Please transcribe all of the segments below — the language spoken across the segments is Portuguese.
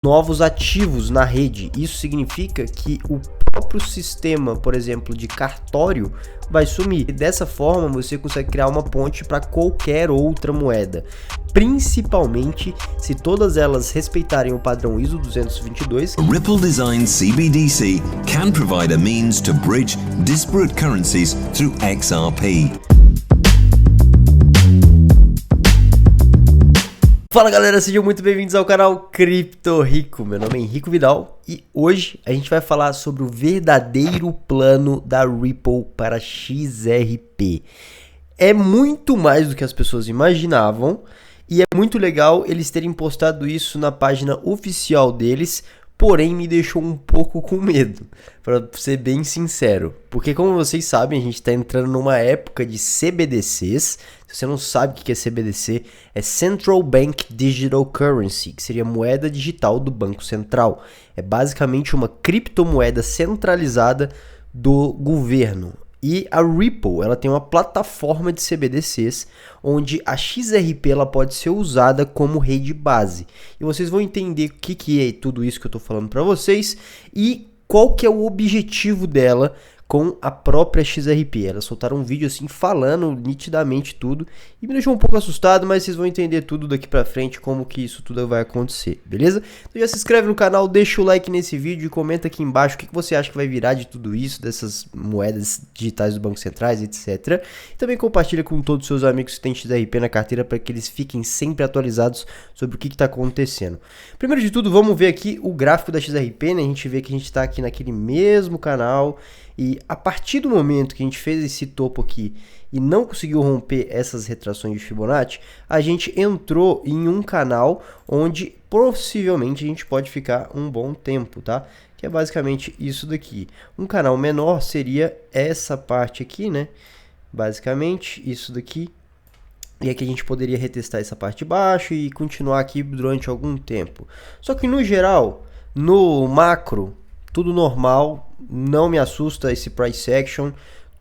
novos ativos na rede. Isso significa que o próprio sistema, por exemplo, de cartório vai sumir. E dessa forma você consegue criar uma ponte para qualquer outra moeda, principalmente se todas elas respeitarem o padrão ISO 222. A Ripple designed CBDC can provide a means to bridge disparate currencies through XRP. Fala galera, sejam muito bem-vindos ao canal Cripto Rico. Meu nome é Henrico Vidal e hoje a gente vai falar sobre o verdadeiro plano da Ripple para XRP. É muito mais do que as pessoas imaginavam e é muito legal eles terem postado isso na página oficial deles, porém me deixou um pouco com medo, para ser bem sincero. Porque como vocês sabem, a gente está entrando numa época de CBDCs. Se você não sabe o que é CBDC, é Central Bank Digital Currency, que seria a moeda digital do Banco Central. É basicamente uma criptomoeda centralizada do governo. E a Ripple, ela tem uma plataforma de CBDCs, onde a XRP ela pode ser usada como rede base. E vocês vão entender o que é tudo isso que eu estou falando para vocês e qual que é o objetivo dela com a própria XRP. Elas soltaram um vídeo assim falando nitidamente tudo e me deixou um pouco assustado, mas vocês vão entender tudo daqui pra frente, como que isso tudo vai acontecer, beleza? Então já se inscreve no canal, deixa o like nesse vídeo e comenta aqui embaixo o que você acha que vai virar de tudo isso, dessas moedas digitais do Banco Centrais, etc. E também compartilha com todos os seus amigos que têm XRP na carteira para que eles fiquem sempre atualizados sobre o que está acontecendo. Primeiro de tudo, vamos ver aqui o gráfico da XRP, né? A gente vê que a gente está aqui naquele mesmo canal. E a partir do momento que a gente fez esse topo aqui e não conseguiu romper essas retrações de Fibonacci, a gente entrou em um canal onde possivelmente a gente pode ficar um bom tempo, tá? Que é basicamente isso daqui. Um canal menor seria essa parte aqui, né? Basicamente isso daqui. E aqui a gente poderia retestar essa parte de baixo e continuar aqui durante algum tempo. Só que no geral, no macro, tudo normal, não me assusta esse price action,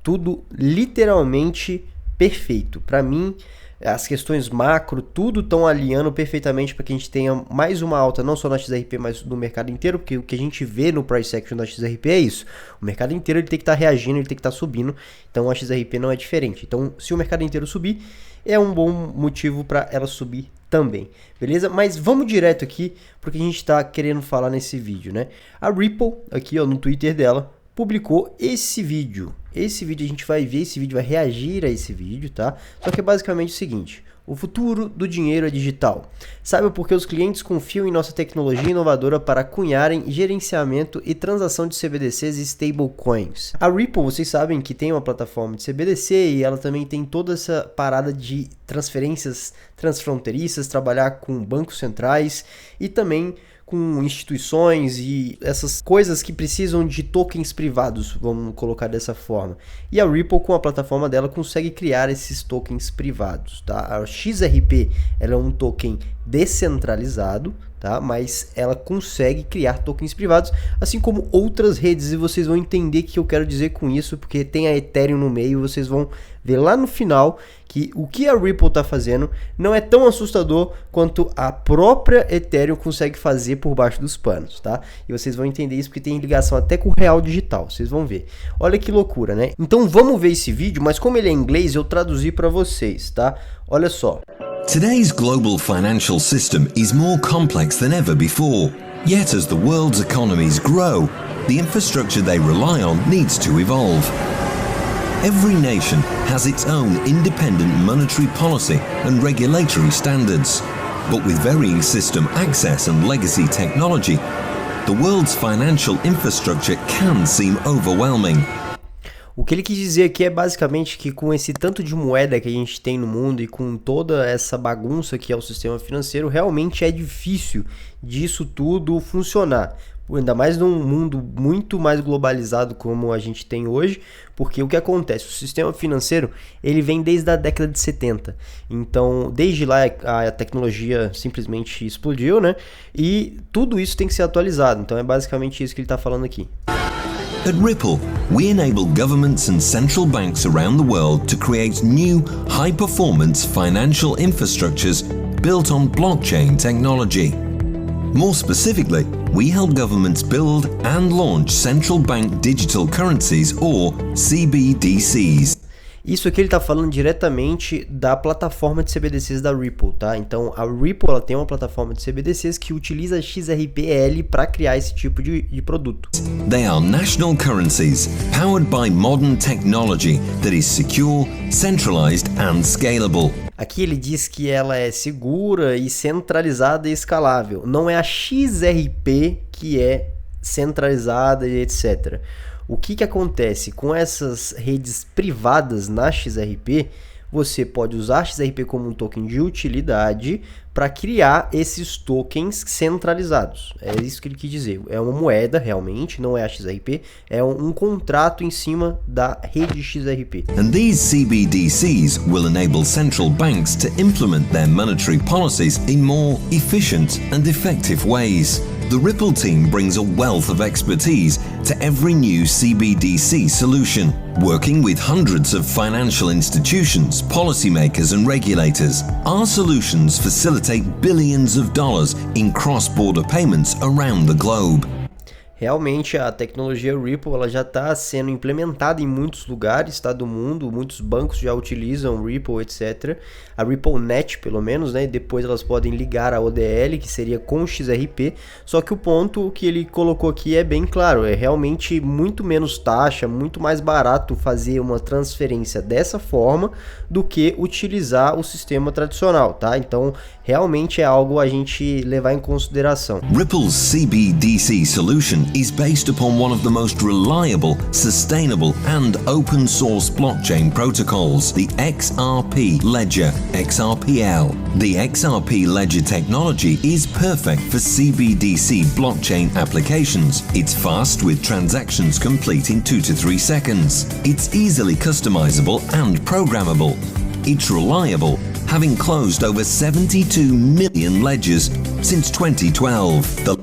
tudo literalmente perfeito. Para mim, as questões macro, tudo estão alinhando perfeitamente para que a gente tenha mais uma alta, não só na XRP, mas no mercado inteiro, porque o que a gente vê no price action da XRP é isso. O mercado inteiro ele tem que estar reagindo, ele tem que estar subindo, então a XRP não é diferente. Então, se o mercado inteiro subir, é um bom motivo para ela subir também, beleza? Mas vamos direto aqui porque a gente está querendo falar nesse vídeo, né? A Ripple, aqui ó, no Twitter dela, publicou esse vídeo. Esse vídeo a gente vai ver, esse vídeo vai reagir a esse vídeo, tá? Só que é basicamente o seguinte: o futuro do dinheiro é digital. Saiba por que os clientes confiam em nossa tecnologia inovadora para cunharem gerenciamento e transação de CBDCs e stablecoins. A Ripple, vocês sabem que tem uma plataforma de CBDC e ela também tem toda essa parada de transferências transfronteiriças, trabalhar com bancos centrais e também com instituições e essas coisas que precisam de tokens privados, vamos colocar dessa forma. E a Ripple, com a plataforma dela, consegue criar esses tokens privados, tá? A XRP, ela é um token descentralizado, tá? Mas ela consegue criar tokens privados, assim como outras redes, e vocês vão entender o que eu quero dizer com isso, porque tem a Ethereum no meio, vocês vão ver lá no final que o que a Ripple está fazendo não é tão assustador quanto a própria Ethereum consegue fazer por baixo dos panos, tá? E vocês vão entender isso porque tem ligação até com o real digital, vocês vão ver. Olha que loucura, né? Então vamos ver esse vídeo, mas como ele é em inglês, eu traduzi para vocês, tá? Olha só. Today's global financial system is more complex than ever before. Yet as the world's economies grow, the infrastructure they rely on needs to evolve. Every nation has its own independent monetary policy and regulatory standards. But with varying system access and legacy technology, the world's financial infrastructure can seem overwhelming. O que ele quis dizer aqui é basicamente que com esse tanto de moeda que a gente tem no mundo e com toda essa bagunça que é o sistema financeiro, realmente é difícil disso tudo funcionar. Ainda mais num mundo muito mais globalizado como a gente tem hoje, porque o que acontece? O sistema financeiro, ele vem desde a década de 70, então desde lá a tecnologia simplesmente explodiu, né? E tudo isso tem que ser atualizado, então é basicamente isso que ele está falando aqui. At Ripple, we enable governments and central banks around the world to create new, high-performance financial infrastructures built on blockchain technology. More specifically, we help governments build and launch central bank digital currencies, or CBDCs. Isso aqui ele está falando diretamente da plataforma de CBDCs da Ripple, tá? Então a Ripple ela tem uma plataforma de CBDCs que utiliza a XRPL para criar esse tipo de produto. They are national currencies powered by modern technology that is secure, centralized and scalable. Aqui ele diz que ela é segura e centralizada e escalável. Não é a XRP que é centralizada e etc. O que acontece com essas redes privadas na XRP? Você pode usar a XRP como um token de utilidade para criar esses tokens centralizados. É isso que ele quis dizer. É uma moeda realmente, não é a XRP, é um contrato em cima da rede XRP. And these CBDCs will enable central banks to implement their monetary policies in more efficient and effective ways. The Ripple team brings a wealth of expertise to every new CBDC solution, working with hundreds of financial institutions, policymakers and regulators. Our solutions facilitate billions of dollars in cross-border payments around the globe. Realmente a tecnologia Ripple ela já está sendo implementada em muitos lugares, tá, do mundo, muitos bancos já utilizam Ripple, etc. A RippleNet pelo menos, né, e depois elas podem ligar a ODL, que seria com XRP, só que o ponto que ele colocou aqui é bem claro, é realmente muito menos taxa, muito mais barato fazer uma transferência dessa forma do que utilizar o sistema tradicional, tá? Então realmente é algo a gente levar em consideração. Ripple's CBDC solution is based upon one of the most reliable, sustainable and open source blockchain protocols, the XRP Ledger, XRPL. The XRP Ledger technology is perfect for CBDC blockchain applications. It's fast with transactions complete in 2 to 3 seconds. It's easily customizable and programmable. It's reliable, having closed over 72 million ledgers since 2012.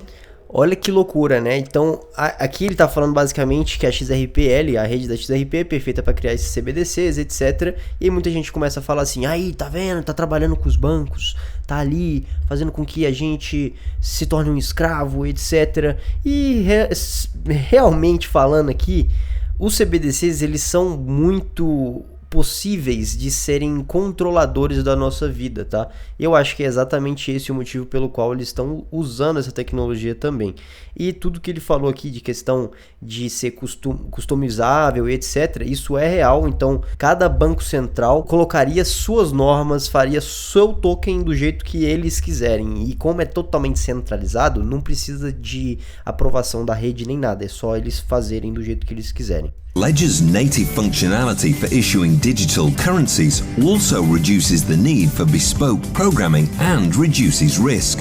Olha que loucura, né? Então, aqui ele está falando basicamente que a XRPL, a rede da XRP é perfeita para criar esses CBDCs, etc. E aí muita gente começa a falar assim, aí, tá vendo? Tá trabalhando com os bancos, tá ali fazendo com que a gente se torne um escravo, etc. E realmente falando aqui, os CBDCs, eles são muito possíveis de serem controladores da nossa vida, tá? Eu acho que é exatamente esse o motivo pelo qual eles estão usando essa tecnologia também. E tudo que ele falou aqui de questão de ser customizável, etc., isso é real. Então, cada banco central colocaria suas normas, faria seu token do jeito que eles quiserem. E como é totalmente centralizado, não precisa de aprovação da rede nem nada, é só eles fazerem do jeito que eles quiserem. Ledger's native functionality for issuing digital currencies also reduces the need for bespoke programming and reduces risk.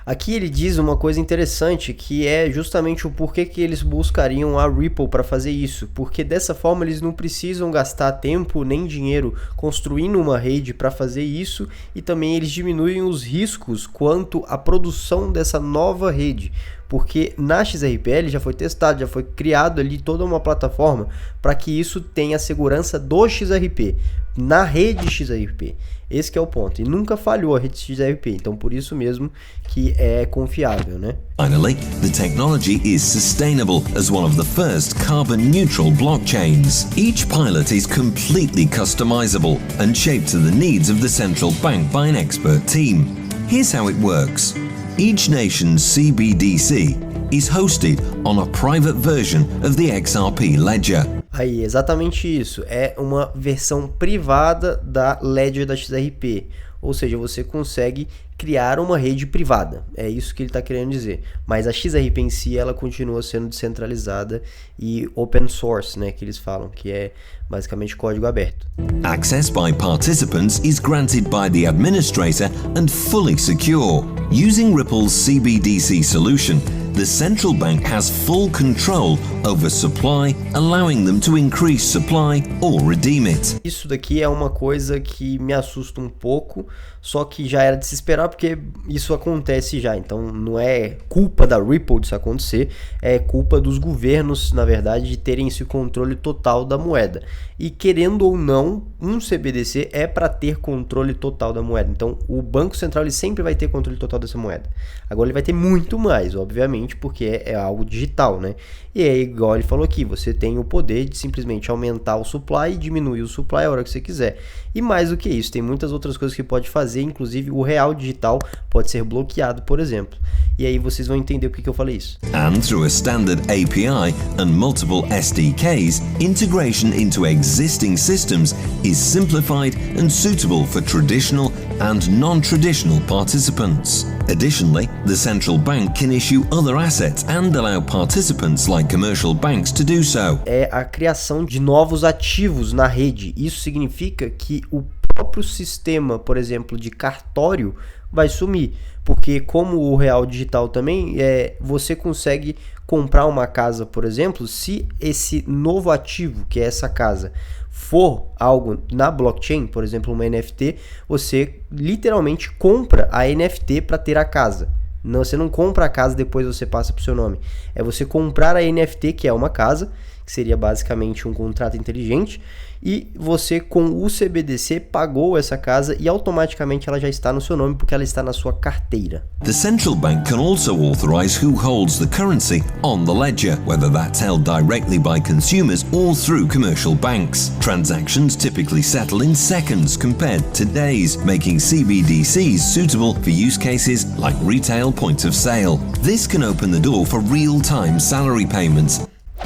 Aqui ele diz uma coisa interessante, que é justamente o porquê que eles buscariam a Ripple para fazer isso, porque dessa forma eles não precisam gastar tempo nem dinheiro construindo uma rede para fazer isso, e também eles diminuem os riscos quanto à produção dessa nova rede, porque na XRPL já foi testado, já foi criado ali toda uma plataforma para que isso tenha a segurança do XRP, na rede XRP. Esse que é o ponto, e nunca falhou a rede XRP, então por isso mesmo que é confiável, né? Finally, the technology is sustainable as one of the first carbon-neutral blockchains. Each pilot is completely customizable and shaped to the needs of the central bank by an expert team. Here's how it works. Each nation's CBDC is hosted on a private version of the XRP Ledger. Aí, exatamente isso. É uma versão privada da Ledger da XRP. Ou seja, você consegue criar uma rede privada. É isso que ele está querendo dizer. Mas a XRP em si, ela continua sendo descentralizada e open source, né, que eles falam, que é basicamente código aberto. Access by participants is granted by the administrator and fully secure. Using Ripple's CBDC solution, the central bank has full control over supply, allowing them to increase supply or redeem it. Isso daqui é uma coisa que me assusta um pouco, só que já era de se esperar porque isso acontece já. Então não é culpa da Ripple disso acontecer, é culpa dos governos, na verdade, de terem esse controle total da moeda. E querendo ou não, um CBDC é para ter controle total da moeda. Então o Banco Central ele sempre vai ter controle total dessa moeda. Agora ele vai ter muito mais, obviamente, porque é algo digital, né? E é igual ele falou aqui, você tem o poder de simplesmente aumentar o supply e diminuir o supply a hora que você quiser. E mais do que isso, tem muitas outras coisas que pode fazer, inclusive o real digital pode ser bloqueado, por exemplo. E aí vocês vão entender por que eu falei isso. And through a standard API and multiple SDKs, integration into existing systems is simplified and suitable for traditional and non-traditional participants. Additionally, the central bank can issue other assets and allow participants like commercial banks to do so. É a criação de novos ativos na rede. Isso significa que o próprio sistema, por exemplo, de cartório vai sumir, porque como o real digital também, você consegue comprar uma casa, por exemplo, se esse novo ativo, que é essa casa, for algo na blockchain, por exemplo, uma NFT, você literalmente compra a NFT para ter a casa. Não, você não compra a casa e depois você passa para o seu nome. É você comprar a NFT, que é uma casa, que seria basicamente um contrato inteligente, e você com o CBDC pagou essa casa e automaticamente ela já está no seu nome porque ela está na sua carteira. The central bank can also authorize who holds the currency on the ledger, whether that's held directly by consumers or through commercial banks. Transactions typically settle in seconds compared to days, making CBDCs suitable for use cases like retail point of sale. This can open the door for real-time salary payments.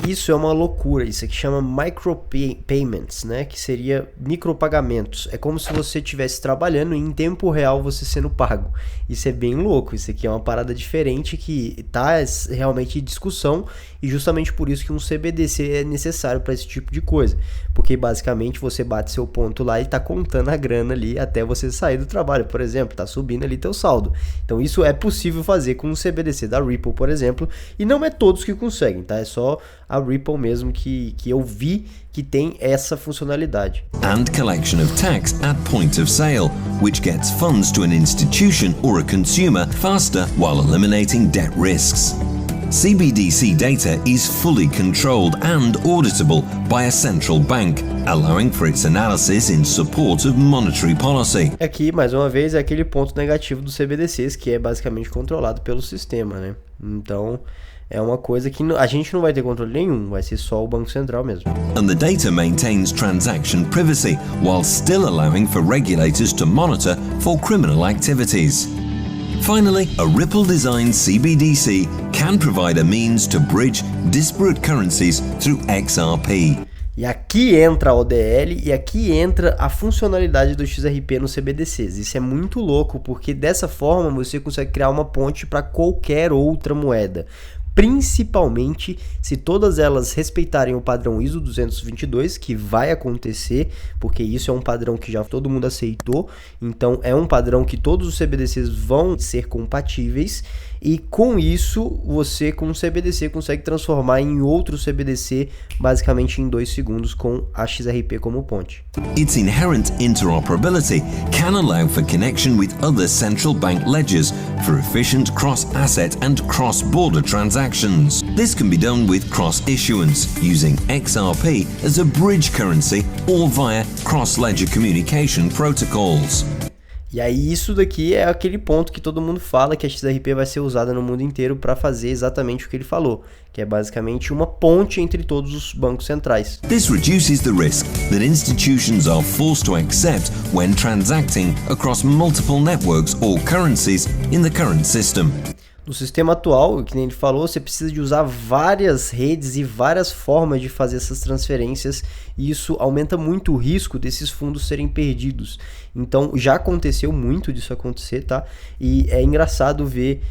Isso é uma loucura, isso aqui chama micropayments, né? Que seria micropagamentos. É como se você estivesse trabalhando e em tempo real você sendo pago. Isso é bem louco, isso aqui é uma parada diferente que está realmente em discussão e justamente por isso que um CBDC é necessário para esse tipo de coisa. Porque basicamente você bate seu ponto lá e está contando a grana ali até você sair do trabalho, por exemplo, está subindo ali teu saldo. Então isso é possível fazer com um CBDC da Ripple, por exemplo, e não é todos que conseguem, tá? É só a Ripple mesmo que eu vi que tem essa funcionalidade. And collection of tax at point of sale, which gets funds to an institution or a consumer faster while eliminating debt risks. CBDC data is fully controlled and auditable by a central bank, allowing for its analysis in support of monetary policy. Aqui, mais uma vez, é aquele ponto negativo dos CBDCs, que é basicamente controlado pelo sistema, né? Então, é uma coisa que a gente não vai ter controle nenhum, vai ser só o Banco Central mesmo. And the data maintains transaction privacy, while still allowing for regulators to monitor for criminal activities. Finally, a Ripple-designed CBDC can provide a means to bridge disparate currencies through XRP. E aqui entra a ODL e aqui entra a funcionalidade do XRP no CBDCs. Isso é muito louco, porque dessa forma você consegue criar uma ponte para qualquer outra moeda. Principalmente se todas elas respeitarem o padrão ISO 222, que vai acontecer, porque isso é um padrão que já todo mundo aceitou, então é um padrão que todos os CBDCs vão ser compatíveis, e com isso você com o CBDC consegue transformar em outro CBDC basicamente em 2 segundos com a XRP como ponte. Its inherent interoperability can allow for connection with other central bank ledgers for efficient cross-asset and cross-border transactions. This can be done with cross-issuance, using XRP as a bridge currency or via cross-ledger communication protocols. E aí isso daqui é aquele ponto que todo mundo fala que a XRP vai ser usada no mundo inteiro para fazer exatamente o que ele falou, que é basicamente uma ponte entre todos os bancos centrais. This reduces the risk that institutions are forced to accept when transacting across multiple networks or currencies in the current system. No sistema atual, que nem ele falou, você precisa de usar várias redes e várias formas de fazer essas transferências, e isso aumenta muito o risco desses fundos serem perdidos. Então já aconteceu muito disso acontecer, tá? E é engraçado ver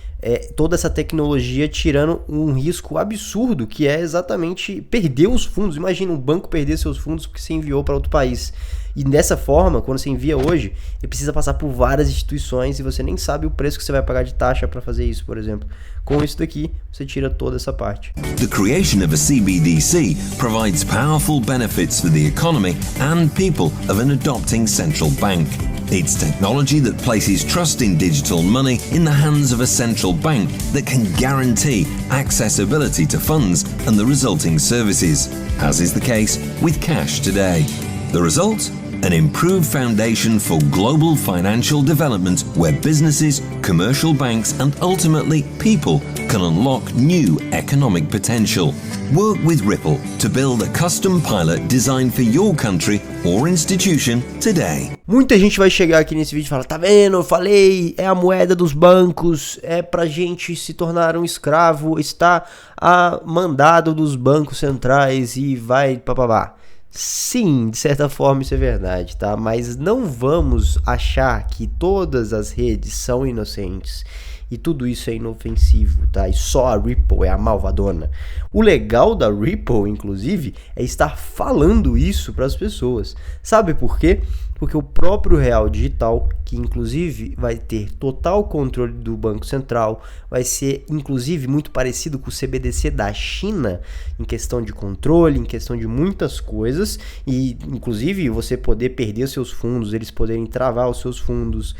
toda essa tecnologia tirando um risco absurdo, que é exatamente perder os fundos. Imagina um banco perder seus fundos porque você enviou para outro país. E dessa forma, quando você envia hoje, ele precisa passar por várias instituições e você nem sabe o preço que você vai pagar de taxa para fazer isso, por exemplo. Com isso daqui, você tira toda essa parte. The creation of a CBDC provides powerful benefits for the economy and people of an adopting central bank. It's technology that places trust in digital money in the hands of a central bank that can guarantee accessibility to funds and the resulting services, as is the case with cash today. The result? An improved foundation for global financial development where businesses, commercial banks and ultimately people can unlock new economic potential. Work with Ripple to build a custom pilot designed for your country or institution today. Muita gente vai chegar aqui nesse vídeo e falar, tá vendo, eu falei, é a moeda dos bancos, é pra gente se tornar um escravo, está a mandado dos bancos centrais e vai papabá. Sim, de certa forma isso é verdade, tá? Mas não vamos achar que todas as redes são inocentes e tudo isso é inofensivo, tá? E só a Ripple é a malvadona. O legal da Ripple, inclusive, é estar falando isso para as pessoas. Sabe por quê? Porque o próprio real digital, que inclusive vai ter total controle do Banco Central, vai ser inclusive muito parecido com o CBDC da China, em questão de controle, em questão de muitas coisas, e inclusive você poder perder seus fundos, eles poderem travar os seus fundos,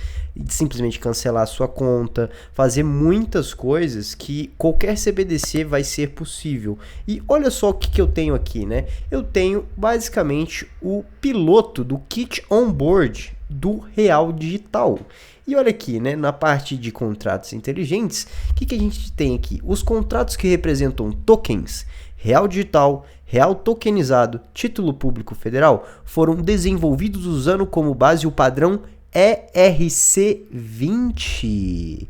simplesmente cancelar a sua conta, fazer muitas coisas que qualquer CBDC vai ser possível. E olha só o que eu tenho aqui, né? Eu tenho basicamente o piloto do kit on board do real digital. E olha aqui, né, na parte de contratos inteligentes, o que a gente tem aqui? Os contratos que representam tokens, real digital, real tokenizado, título público federal, foram desenvolvidos usando como base o padrão ERC20,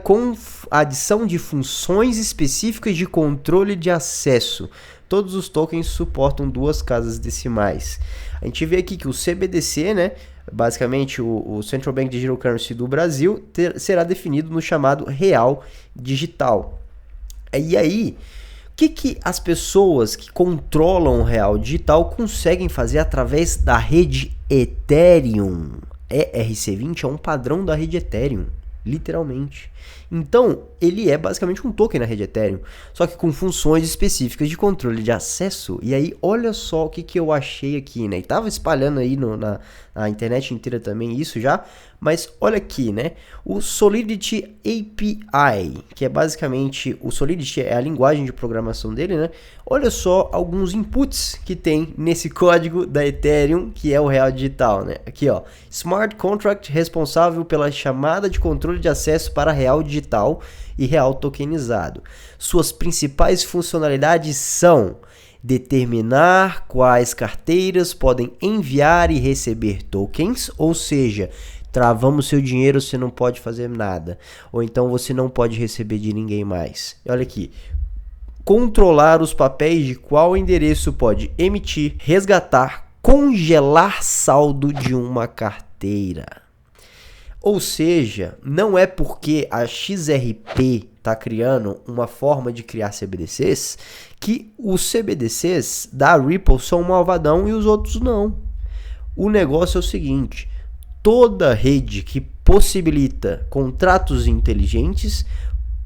com adição de funções específicas de controle de acesso. Todos os tokens suportam 2 casas decimais. A gente vê aqui que o CBDC, né, basicamente o Central Bank Digital Currency do Brasil, será definido no chamado real digital. E aí, o que as pessoas que controlam o real digital conseguem fazer através da rede Ethereum? ERC20 é um padrão da rede Ethereum, literalmente. Então, ele é basicamente um token na rede Ethereum, só que com funções específicas de controle de acesso. E aí, olha só o que eu achei aqui, né? E tava espalhando aí na internet inteira também isso já, mas olha aqui, né? O Solidity API, que é basicamente, o Solidity é a linguagem de programação dele, né? Olha só alguns inputs que tem nesse código da Ethereum, que é o real digital, né? Aqui, ó, Smart Contract responsável pela chamada de controle de acesso para real digital e real tokenizado. Suas principais funcionalidades são determinar quais carteiras podem enviar e receber tokens, ou seja, travamos seu dinheiro, você não pode fazer nada, ou então você não pode receber de ninguém mais. Olha aqui, controlar os papéis de qual endereço pode emitir, resgatar, congelar saldo de uma carteira. Ou seja, não é porque a XRP está criando uma forma de criar CBDCs que os CBDCs da Ripple são malvadão e os outros não. O negócio é o seguinte, toda rede que possibilita contratos inteligentes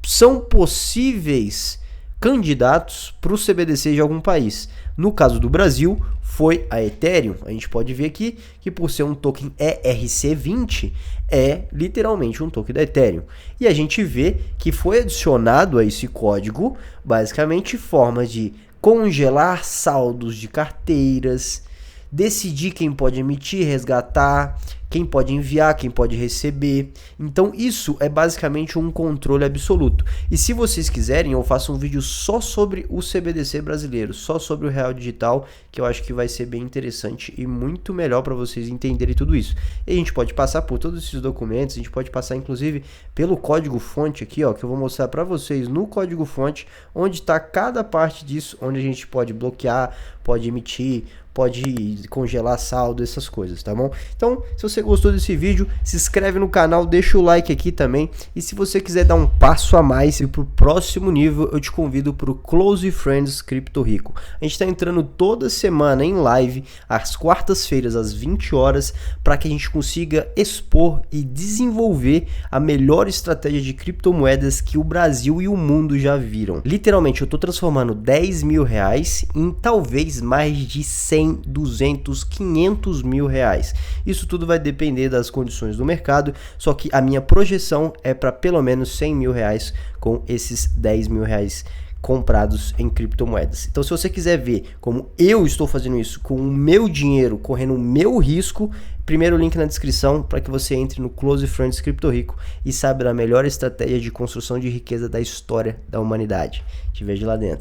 são possíveis candidatos para o CBDC de algum país. No caso do Brasil, foi a Ethereum. A gente pode ver aqui que por ser um token ERC20, é literalmente um token da Ethereum. E a gente vê que foi adicionado a esse código, basicamente, formas de congelar saldos de carteiras, decidir quem pode emitir, resgatar, quem pode enviar, quem pode receber. Então isso é basicamente um controle absoluto. E se vocês quiserem, eu faço um vídeo só sobre o CBDC brasileiro, só sobre o real digital, que eu acho que vai ser bem interessante e muito melhor para vocês entenderem tudo isso. E a gente pode passar por todos esses documentos, a gente pode passar inclusive pelo código fonte aqui, ó, que eu vou mostrar para vocês no código fonte, onde está cada parte disso, onde a gente pode bloquear, pode emitir, pode congelar saldo, essas coisas, tá bom? Então, se você você gostou desse vídeo, se inscreve no canal, deixa o like aqui também. E se você quiser dar um passo a mais e pro próximo nível, eu te convido pro Close Friends Cripto Rico. A gente tá entrando toda semana em live, às quartas-feiras, às 20 horas, para que a gente consiga expor e desenvolver a melhor estratégia de criptomoedas que o Brasil e o mundo já viram. Literalmente, eu tô transformando 10 mil reais em talvez mais de 100, 200, 500 mil reais. Isso tudo vai depender das condições do mercado, só que a minha projeção é para pelo menos 100 mil reais com esses 10 mil reais comprados em criptomoedas. Então, se você quiser ver como eu estou fazendo isso com o meu dinheiro, correndo o meu risco, primeiro link na descrição para que você entre no Close Friends Cripto Rico e saiba da melhor estratégia de construção de riqueza da história da humanidade. Te vejo lá dentro.